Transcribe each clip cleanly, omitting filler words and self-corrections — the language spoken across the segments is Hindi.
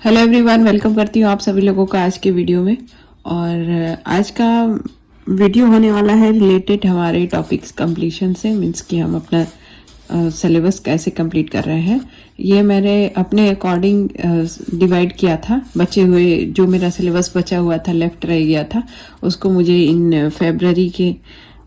हेलो एवरीवन, वेलकम करती हूँ आप सभी लोगों का आज के वीडियो में। और आज का वीडियो होने वाला है रिलेटेड हमारे टॉपिक्स कंप्लीशन से, मीन्स कि हम अपना सिलेबस कैसे कंप्लीट कर रहे हैं। ये मैंने अपने अकॉर्डिंग डिवाइड किया था। बचे हुए जो मेरा सिलेबस बचा हुआ था, लेफ्ट रह गया था, उसको मुझे इन फेब्रवरी के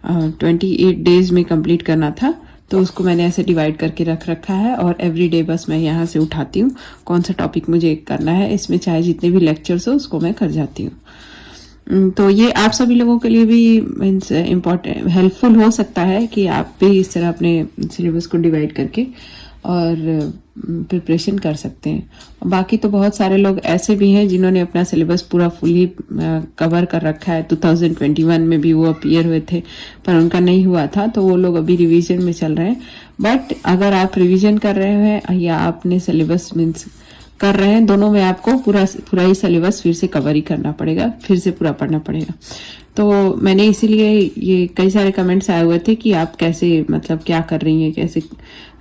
28 डेज में कंप्लीट करना था। तो उसको मैंने ऐसे डिवाइड करके रख रखा है और एवरी डे बस मैं यहाँ से उठाती हूँ कौन सा टॉपिक मुझे करना है। इसमें चाहे जितने भी लेक्चर्स हो उसको मैं कर जाती हूँ। तो ये आप सभी लोगों के लिए भी मीन्स इम्पोर्टेंट हेल्पफुल हो सकता है कि आप भी इस तरह अपने सिलेबस को डिवाइड करके और प्रिपरेशन कर सकते हैं। बाकी तो बहुत सारे लोग ऐसे भी हैं जिन्होंने अपना सिलेबस पूरा फुली कवर कर रखा है। 2021 में भी वो अपीयर हुए थे पर उनका नहीं हुआ था, तो वो लोग अभी रिवीजन में चल रहे हैं। बट अगर आप रिवीजन कर रहे हैं या आपने सिलेबस मीन्स कर रहे हैं, दोनों में आपको पूरा ही सिलेबस फिर से कवर ही करना पड़ेगा, फिर से पूरा पढ़ना पड़ेगा। तो मैंने इसीलिए ये कई सारे कमेंट्स आए हुए थे कि आप कैसे मतलब क्या कर रही हैं, कैसे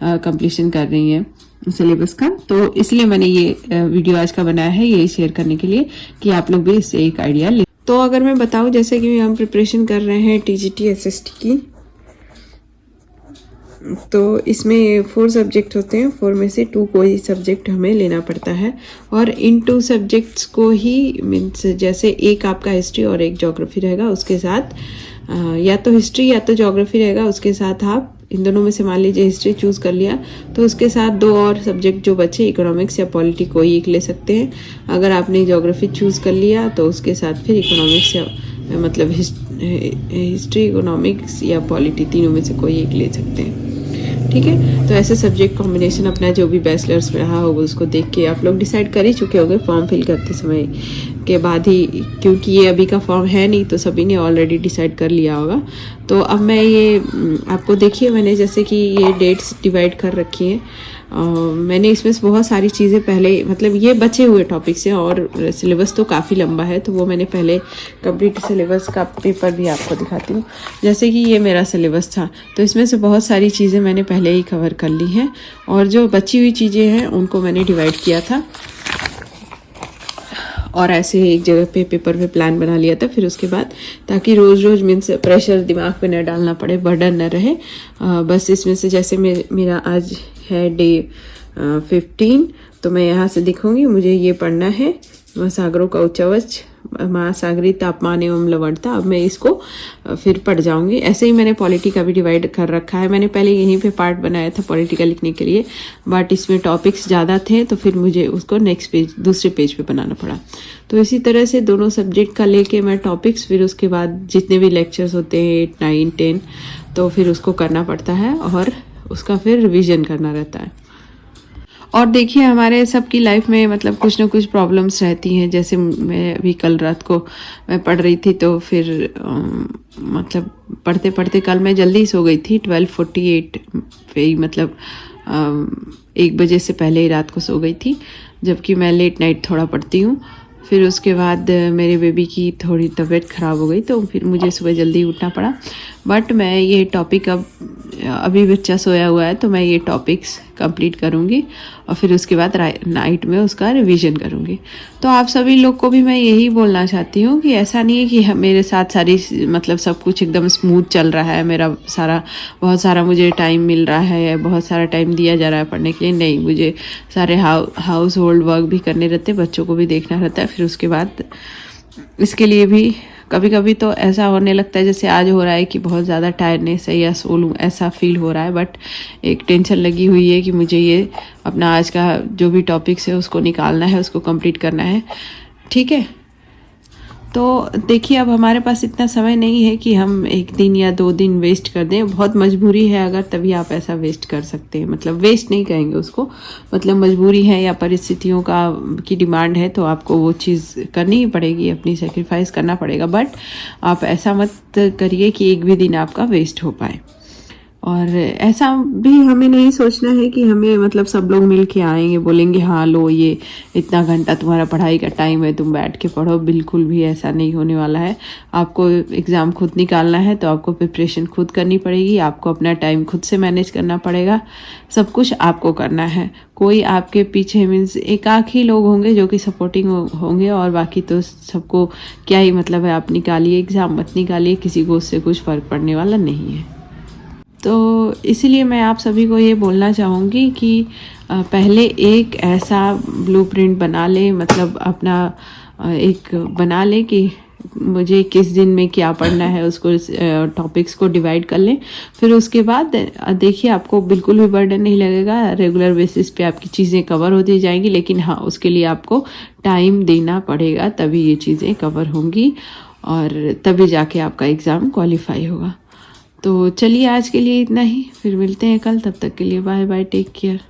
कंप्लीशन कर रही हैं सिलेबस का। तो इसलिए मैंने ये वीडियो आज का बनाया है, ये शेयर करने के लिए कि आप लोग भी इससे एक आइडिया ले। तो अगर मैं बताऊं, जैसे कि हम प्रिपरेशन कर रहे हैं टीजीटी एसएसटी की, तो इसमें 4 सब्जेक्ट होते हैं। 4 में से 2 कोई सब्जेक्ट हमें लेना पड़ता है और इन 2 सब्जेक्ट्स को ही मीन्स जैसे एक आपका हिस्ट्री और एक ज्योग्राफी रहेगा, उसके साथ या तो हिस्ट्री या तो ज्योग्राफी रहेगा, उसके साथ आप इन दोनों में से मान लीजिए हिस्ट्री चूज़ कर लिया तो उसके साथ 2 और सब्जेक्ट जो बचे, इकोनॉमिक्स या पॉलिटी, कोई एक ले सकते हैं। अगर आपने ज्योग्राफी चूज़ कर लिया तो उसके साथ फिर इकोनॉमिक्स या मतलब हिस्ट्री, इकोनॉमिक्स या पॉलिटी, तीनों में से कोई एक ले सकते हैं। ठीक है, तो ऐसे सब्जेक्ट कॉम्बिनेशन अपना जो भी बैचलर्स में रहा होगा उसको देख के आप लोग डिसाइड कर ही चुके होंगे फॉर्म फिल करते समय के बाद ही, क्योंकि ये अभी का फॉर्म है नहीं तो सभी ने ऑलरेडी डिसाइड कर लिया होगा। तो अब मैं ये आपको देखिए, मैंने जैसे कि ये डेट्स डिवाइड कर रखी हैं। मैंने इसमें से बहुत सारी चीज़ें पहले मतलब ये बचे हुए टॉपिक्स हैं और सिलेबस तो काफ़ी लंबा है, तो वो मैंने पहले कंप्लीट सिलेबस का पेपर भी आपको दिखाती हूँ। जैसे कि ये मेरा सिलेबस था, तो इसमें से बहुत सारी चीज़ें मैंने पहले ही कवर कर ली हैं और जो बची हुई चीज़ें हैं उनको मैंने डिवाइड किया था और ऐसे एक जगह पे पेपर पे प्लान बना लिया था। फिर उसके बाद ताकि रोज़ रोज़ मीन्स प्रेशर दिमाग पे न डालना पड़े, बर्डन न रहे। बस इसमें से जैसे मेरा आज है डे 15, तो मैं यहाँ से दिखूँगी मुझे ये पढ़ना है महासागरों का उच्चवच, महासागरीय तापमान एवं लवणता। अब मैं इसको फिर पढ़ जाऊंगी। ऐसे ही मैंने पॉलिटी का भी डिवाइड कर रखा है। मैंने पहले यहीं पे पार्ट बनाया था पॉलिटी का लिखने के लिए, बट इसमें टॉपिक्स ज़्यादा थे तो फिर मुझे उसको नेक्स्ट पेज, दूसरे पेज पे बनाना पड़ा। तो इसी तरह से दोनों सब्जेक्ट का लेके मैं टॉपिक्स, फिर उसके बाद जितने भी लेक्चर्स होते हैं 8, 9, 10, तो फिर उसको करना पड़ता है और उसका फिर रिविज़न करना रहता है। और देखिए हमारे सबकी लाइफ में मतलब कुछ ना कुछ प्रॉब्लम्स रहती हैं। जैसे मैं अभी कल रात को मैं पढ़ रही थी तो फिर मतलब पढ़ते पढ़ते कल मैं जल्दी सो गई थी। 12:48 पे ही मतलब 1 बजे से पहले ही रात को सो गई थी, जबकि मैं लेट नाइट थोड़ा पढ़ती हूँ। फिर उसके बाद मेरे बेबी की थोड़ी तबीयत ख़राब हो गई तो फिर मुझे सुबह जल्दी उठना पड़ा। बट मैं ये टॉपिक अभी बच्चा सोया हुआ है तो मैं ये टॉपिक्स कंप्लीट करूँगी और फिर उसके बाद नाइट में उसका रिवीजन करूँगी। तो आप सभी लोग को भी मैं यही बोलना चाहती हूँ कि ऐसा नहीं है कि मेरे साथ सारी मतलब सब कुछ एकदम स्मूथ चल रहा है, मेरा बहुत सारा मुझे टाइम मिल रहा है, बहुत सारा टाइम दिया जा रहा है पढ़ने के लिए। नहीं, मुझे सारे हाउस होल्ड वर्क भी करने रहते, बच्चों को भी देखना रहता है। फिर उसके बाद इसके लिए भी कभी कभी तो ऐसा होने लगता है जैसे आज हो रहा है कि बहुत ज़्यादा टायर्डनेस है या सो लूँ, ऐसा फील हो रहा है। बट एक टेंशन लगी हुई है कि मुझे ये अपना आज का जो भी टॉपिक्स है उसको निकालना है, उसको कंप्लीट करना है। ठीक है, तो देखिए अब हमारे पास इतना समय नहीं है कि हम 1 दिन या 2 दिन वेस्ट कर दें। बहुत मजबूरी है अगर, तभी आप ऐसा वेस्ट कर सकते हैं। मतलब वेस्ट नहीं कहेंगे उसको, मतलब मजबूरी है या परिस्थितियों की डिमांड है तो आपको वो चीज़ करनी ही पड़ेगी, अपनी सेक्रीफाइस करना पड़ेगा। बट आप ऐसा मत करिए कि एक भी दिन आपका वेस्ट हो पाए। और ऐसा भी हमें नहीं सोचना है कि हमें मतलब सब लोग मिल के आएंगे बोलेंगे हाँ लो ये इतना घंटा तुम्हारा पढ़ाई का टाइम है तुम बैठ के पढ़ो। बिल्कुल भी ऐसा नहीं होने वाला है। आपको एग्ज़ाम खुद निकालना है तो आपको प्रिपरेशन खुद करनी पड़ेगी, आपको अपना टाइम खुद से मैनेज करना पड़ेगा, सब कुछ आपको करना है। कोई आपके पीछे मीन्स एक आध ही लोग होंगे जो कि सपोर्टिंग होंगे, और बाकी तो सबको क्या ही मतलब है। आप निकालिए एग्ज़ाम मत निकालिए, किसी को उससे कुछ फ़र्क पड़ने वाला नहीं है। तो इसीलिए मैं आप सभी को ये बोलना चाहूँगी कि पहले एक ऐसा ब्लूप्रिंट बना ले, मतलब अपना एक बना ले कि मुझे किस दिन में क्या पढ़ना है, उसको टॉपिक्स को डिवाइड कर लें। फिर उसके बाद देखिए आपको बिल्कुल भी बर्डन नहीं लगेगा, रेगुलर बेसिस पे आपकी चीज़ें कवर होती जाएंगी। लेकिन हाँ, उसके लिए आपको टाइम देना पड़ेगा, तभी ये चीज़ें कवर होंगी और तभी जाके आपका एग्ज़ाम क्वालिफाई होगा। तो चलिए आज के लिए इतना ही, फिर मिलते हैं कल। तब तक के लिए बाय बाय, टेक केयर।